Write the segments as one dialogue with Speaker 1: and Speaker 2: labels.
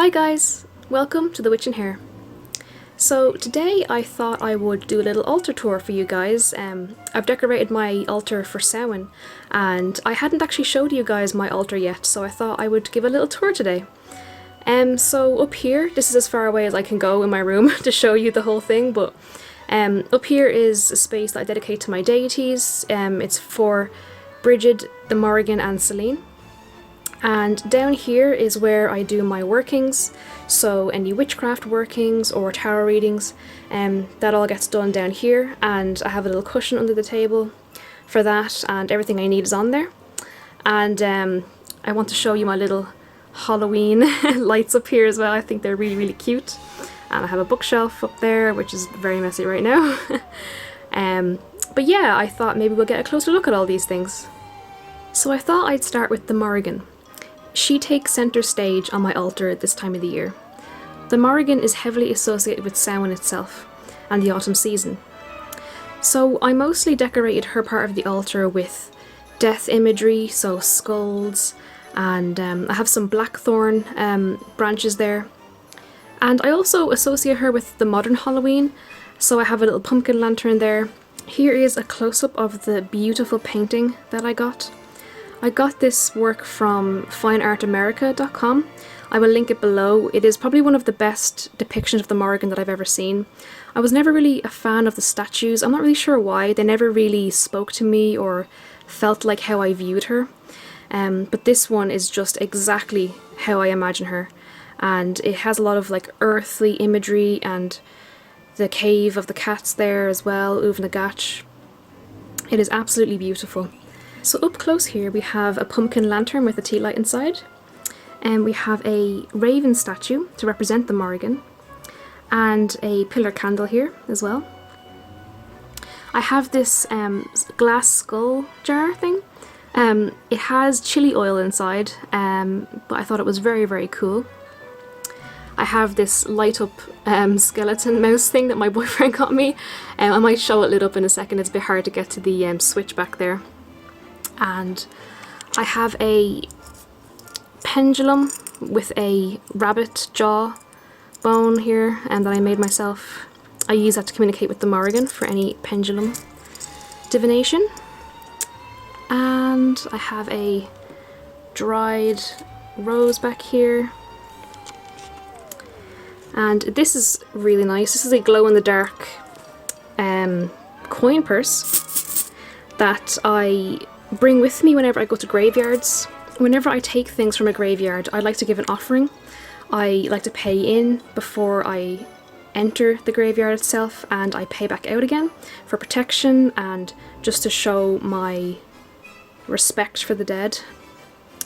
Speaker 1: Hi guys, welcome to The Witch in Hair. So today I thought I would do a little altar tour for you guys. I've decorated my altar for Samhain and I hadn't actually showed you guys my altar yet, so I thought I would give a little tour today. So up here, this is as far away as I can go in my room to show you the whole thing, but up here is a space that I dedicate to my deities. It's for Bridget, the Morrigan and Slán. And down here is where I do my workings, so any witchcraft workings or tarot readings, that all gets done down here, and I have a little cushion under the table for that, and everything I need is on there. And I want to show you my little Halloween lights up here as well. I think they're really cute. And I have a bookshelf up there, which is very messy right now. But yeah, I thought maybe we'll get a closer look at all these things. So I thought I'd start with the Morrigan. She takes centre stage on my altar at this time of the year. The Morrigan is heavily associated with Samhain itself and the autumn season. So I mostly decorated her part of the altar with death imagery, so skulls, and I have some blackthorn branches there. And I also associate her with the modern Halloween, so I have a little pumpkin lantern there. Here is a close-up of the beautiful painting that I got. I got this work from fineartamerica.com. I will link it below. It is probably one of the best depictions of the Morrigan that I've ever seen. I was never really a fan of the statues. I'm not really sure why. They never really spoke to me or felt like how I viewed her. But this one is just exactly how I imagine her. And it has a lot of like earthly imagery and the cave of the cats there as well, agat. It is absolutely beautiful. So up close here we have a pumpkin lantern with a tea light inside, and we have a raven statue to represent the Morrigan, and a pillar candle here as well. I have this glass skull jar thing. It has chili oil inside, but I thought it was very cool. I have this light up skeleton mouse thing that my boyfriend got me. I might show it lit up in a second. It's a bit hard to get to the switch back there. And I have a pendulum with a rabbit jaw bone here, and that I made myself. I use that to communicate with the Morrigan for any pendulum divination. And I have a dried rose back here. And this is really nice. This is a glow-in-the-dark coin purse that I bring with me whenever I go to graveyards. Whenever I take things from a graveyard, I like to give an offering. I like to pay in before I enter the graveyard itself, and I pay back out again for protection and just to show my respect for the dead.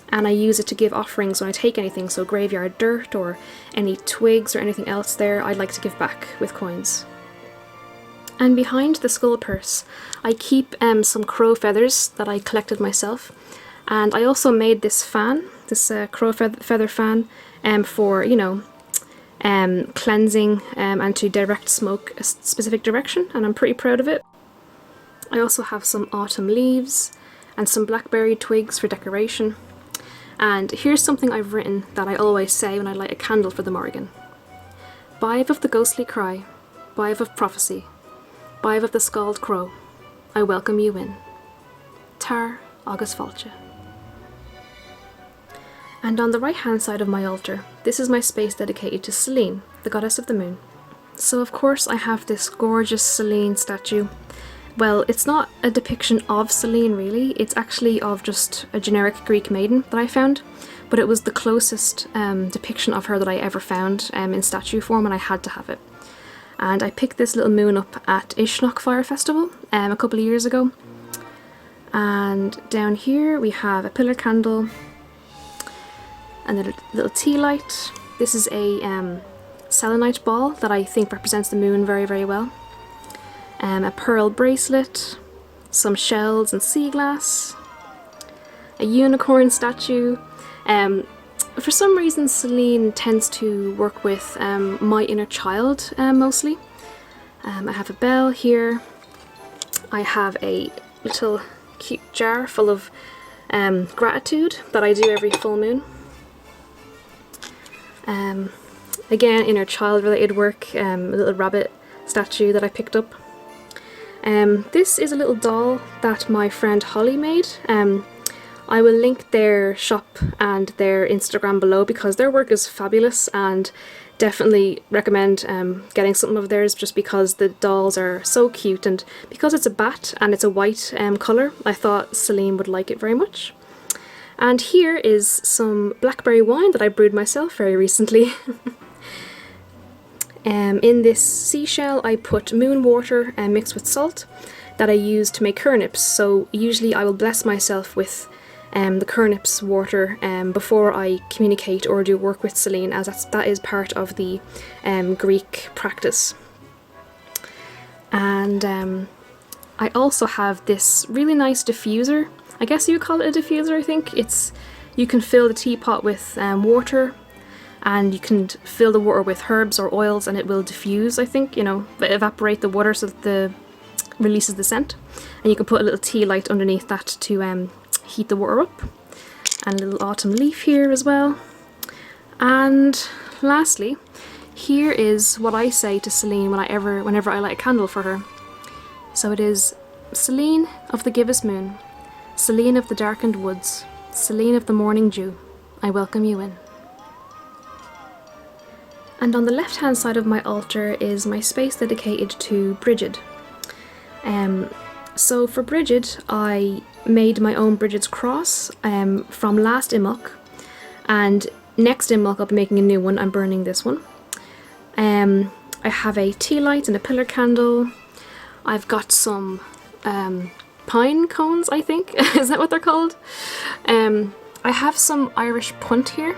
Speaker 1: And I use it to give offerings when I take anything, so graveyard dirt or any twigs or anything else there, I'd like to give back with coins. And behind the skull purse, I keep some crow feathers that I collected myself, and I also made this fan, this crow feather fan, for, you know, cleansing and to direct smoke a specific direction, and I'm pretty proud of it. I also have some autumn leaves and some blackberry twigs for decoration. And here's something I've written that I always say when I light a candle for the Morrigan. Bive of the ghostly cry, bive of prophecy, bive of the scald crow, I welcome you in. Tar agus fáilte. And on the right hand side of my altar, this is my space dedicated to Slán, the goddess of the moon. So of course I have this gorgeous Slán statue. Well, it's not a depiction of Slán really, it's actually of just a generic Greek maiden that I found, but it was the closest depiction of her that I ever found in statue form, and I had to have it. And I picked this little moon up at Ishnock Fire Festival a couple of years ago. And down here we have a pillar candle and a little tea light. This is a selenite ball that I think represents the moon very well. A pearl bracelet, some shells and sea glass, a unicorn statue. For some reason Slán tends to work with my inner child mostly. I have a bell here. I have a little cute jar full of gratitude that I do every full moon. Again, inner child related work, a little rabbit statue that I picked up. This is a little doll that my friend Holly made. I will link their shop and their Instagram below because their work is fabulous, and definitely recommend getting something of theirs just because the dolls are so cute, and because it's a bat and it's a white colour, I thought Celine would like it very much. And here is some blackberry wine that I brewed myself very recently. In this seashell I put moon water mixed with salt that I use to make curnips, so usually I will bless myself with the curnips water before I communicate or do work with Celine, as that is part of the Greek practice. And I also have this really nice diffuser. I guess you would call it a diffuser, I think. You can fill the teapot with water, and you can fill the water with herbs or oils and it will diffuse, I think, evaporate the water so that it releases the scent. And you can put a little tea light underneath that to heat the water up. And a little autumn leaf here as well. And lastly, here is what I say to Celine whenever I light a candle for her. So it is: Celine of the gibbous moon, Celine of the darkened woods, Celine of the morning dew, I welcome you in. And on the left hand side of my altar is my space dedicated to Bridget. So for Bridget I made my own Bridget's cross from last Imbolc, and next Imbolc I'll be making a new one. I'm burning this one. I have a tea light and a pillar candle. I've got some pine cones, I think. Is that what they're called? I have some Irish punt here.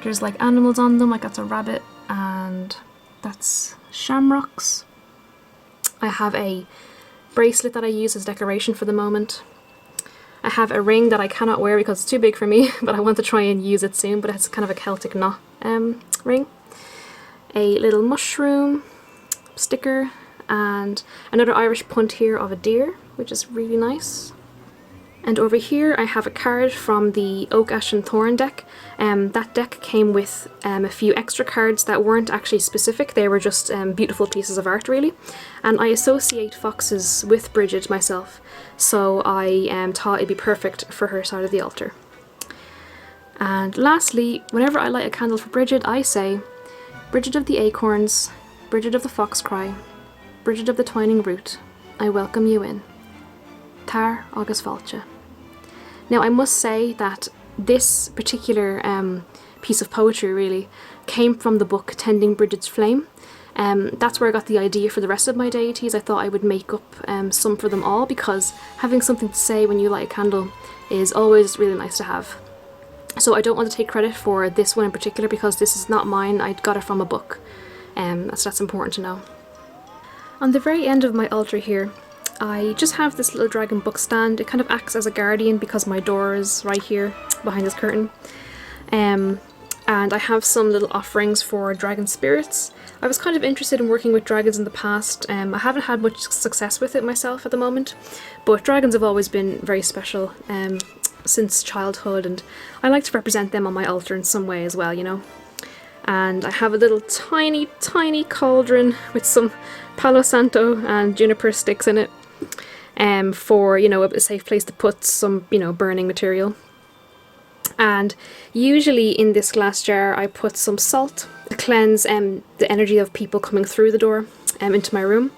Speaker 1: There's like animals on them, like that's a rabbit and that's shamrocks. I have a bracelet that I use as decoration for the moment. I have a ring that I cannot wear because it's too big for me, but I want to try and use it soon, but it's kind of a Celtic knot ring. A little mushroom sticker and another Irish punt here of a deer, which is really nice. And over here I have a card from the Oak, Ash and Thorn deck. That deck came with a few extra cards that weren't actually specific, they were just beautiful pieces of art really. And I associate foxes with Bridget myself, so I thought it'd be perfect for her side of the altar. And lastly, whenever I light a candle for Bridget, I say: Bridget of the acorns, Bridget of the fox cry, Bridget of the twining root, I welcome you in. Tar agus fáilte. Now I must say that this particular piece of poetry really came from the book Tending Bridget's Flame. That's where I got the idea for the rest of my deities. I thought I would make up some for them all, because having something to say when you light a candle is always really nice to have. So I don't want to take credit for this one in particular because this is not mine, I got it from a book. So that's important to know. On the very end of my altar here, I just have this little dragon book stand. It kind of acts as a guardian because my door is right here behind this curtain. And I have some little offerings for dragon spirits. I was kind of interested in working with dragons in the past. I haven't had much success with it myself at the moment, but dragons have always been very special since childhood, and I like to represent them on my altar in some way as well, And I have a little tiny cauldron with some Palo Santo and juniper sticks in it. For a safe place to put some burning material. And usually in this glass jar I put some salt to cleanse the energy of people coming through the door into my room.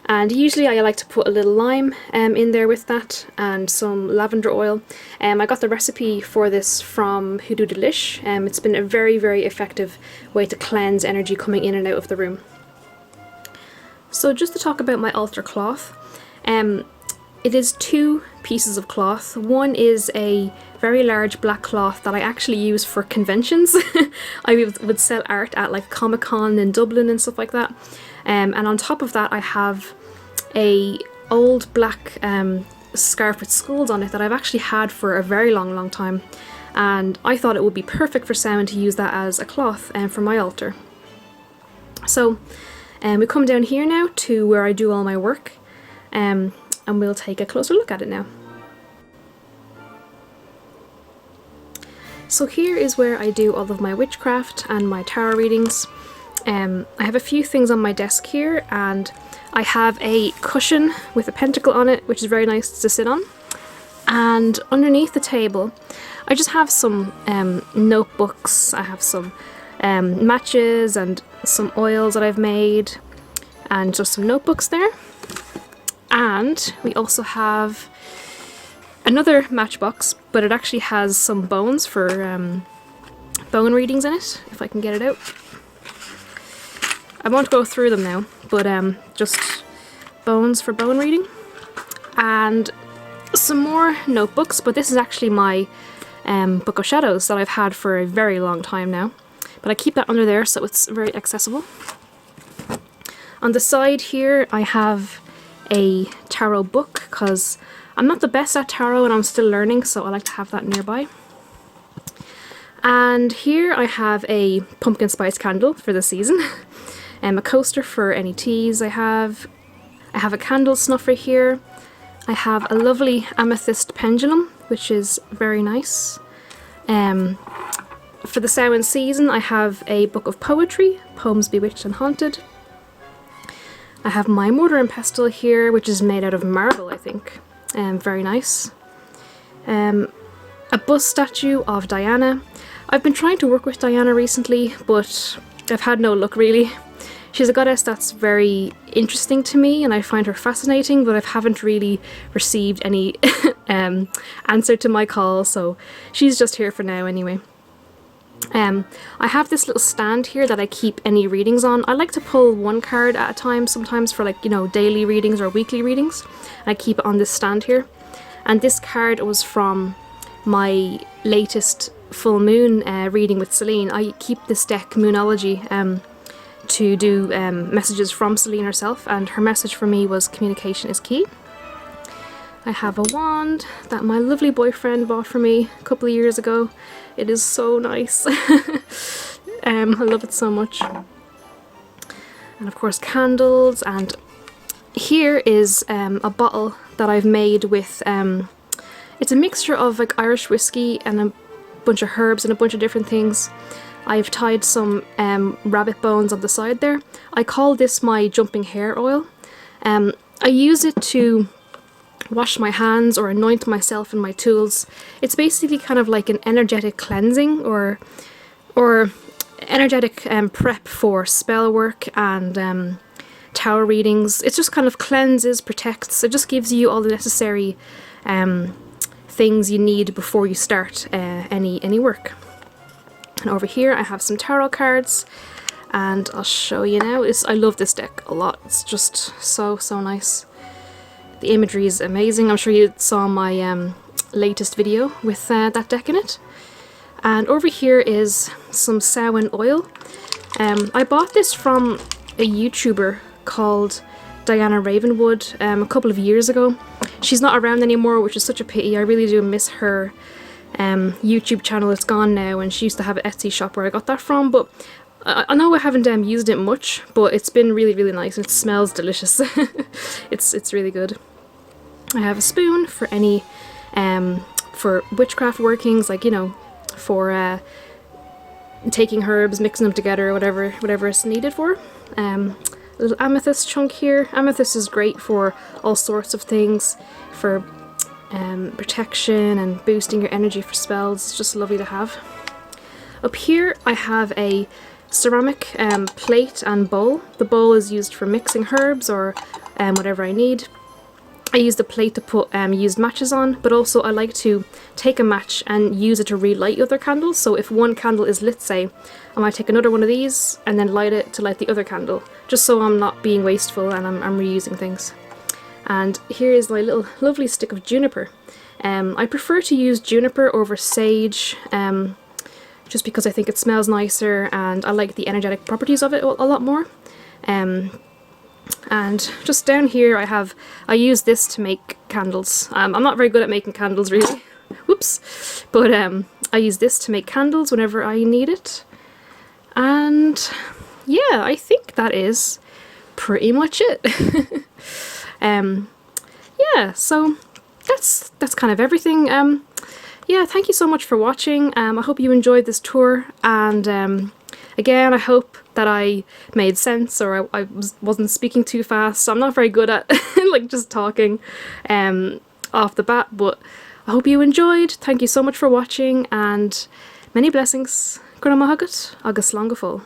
Speaker 1: And usually I like to put a little lime in there with that, and some lavender oil. I got the recipe for this from Hoodoo Delish. It's been a very effective way to cleanse energy coming in and out of the room. So just to talk about my altar cloth, it is 2 pieces of cloth. One is a very large black cloth that I actually use for conventions. I would sell art at like Comic-Con in Dublin and stuff like that. And on top of that I have a old black scarf with skulls on it that I've actually had for a very long time. And I thought it would be perfect for Samhain to use that as a cloth for my altar. So we come down here now to where I do all my work. And we'll take a closer look at it now. So here is where I do all of my witchcraft and my tarot readings. I have a few things on my desk here, and I have a cushion with a pentacle on it, which is very nice to sit on. And underneath the table, I just have some notebooks. I have some matches and some oils that I've made, and just some notebooks there. And we also have another matchbox, but it actually has some bones for bone readings in it, if I can get it out. I won't go through them now, but just bones for bone reading. And some more notebooks, but this is actually my Book of Shadows that I've had for a very long time now. But I keep that under there so it's very accessible. On the side here I have a tarot book, because I'm not the best at tarot and I'm still learning, so I like to have that nearby. And here I have a pumpkin spice candle for the season, a coaster for any teas I have a candle snuffer here, I have a lovely amethyst pendulum, which is very nice. For the Samhain season I have a book of poetry, Poems Bewitched and Haunted. I have my mortar and pestle here, which is made out of marble, I think. Very nice. A bust statue of Diana. I've been trying to work with Diana recently, but I've had no luck really. She's a goddess that's very interesting to me and I find her fascinating, but I haven't really received any answer to my call, so she's just here for now anyway. I have this little stand here that I keep any readings on. I like to pull one card at a time sometimes for, like, you know, daily readings or weekly readings. I keep it on this stand here. And this card was from my latest full moon reading with Celine. I keep this deck, Moonology, to do messages from Celine herself, and her message for me was communication is key. I have a wand that my lovely boyfriend bought for me a couple of years ago. It is so nice. I love it so much. And of course candles, and here is a bottle that I've made with, it's a mixture of like Irish whiskey and a bunch of herbs and a bunch of different things. I've tied some rabbit bones on the side there. I call this my jumping hair oil. I use it to wash my hands or anoint myself and my tools. It's basically kind of like an energetic cleansing or energetic prep for spell work and tarot readings. It just kind of cleanses, protects. It just gives you all the necessary things you need before you start any work. And over here I have some tarot cards, and I'll show you now. I love this deck a lot. It's just so nice. The imagery is amazing. I'm sure you saw my latest video with that deck in it. And over here is some Samhain oil. I bought this from a YouTuber called Diana Ravenwood a couple of years ago. She's not around anymore, which is such a pity. I really do miss her YouTube channel. It's gone now, and she used to have an Etsy shop where I got that from, but I know I haven't used it much, but it's been really nice. It smells delicious. It's really good. I have a spoon for any for witchcraft workings, like, you know, for taking herbs, mixing them together, whatever it's needed for. A little amethyst chunk here. Amethyst is great for all sorts of things, for protection and boosting your energy for spells. It's just lovely to have. Up here I have a ceramic plate and bowl. The bowl is used for mixing herbs or whatever I need. I use the plate to put used matches on, but also I like to take a match and use it to relight other candles. So if one candle is lit, say, I might take another one of these and then light it to light the other candle, just so I'm not being wasteful and I'm reusing things. And here is my little lovely stick of juniper. I prefer to use juniper over sage, just because I think it smells nicer and I like the energetic properties of it a lot more. And just down here I use this to make candles. I'm not very good at making candles really, whoops, but I use this to make candles whenever I need it. And yeah, I think that is pretty much it. Yeah, so that's kind of everything. yeah, thank you so much for watching. I hope you enjoyed this tour, and again, I hope that I made sense, or I wasn't speaking too fast. I'm not very good at like just talking off the bat, but I hope you enjoyed. Thank you so much for watching, and many blessings. Grana agat, agus slán go fóill.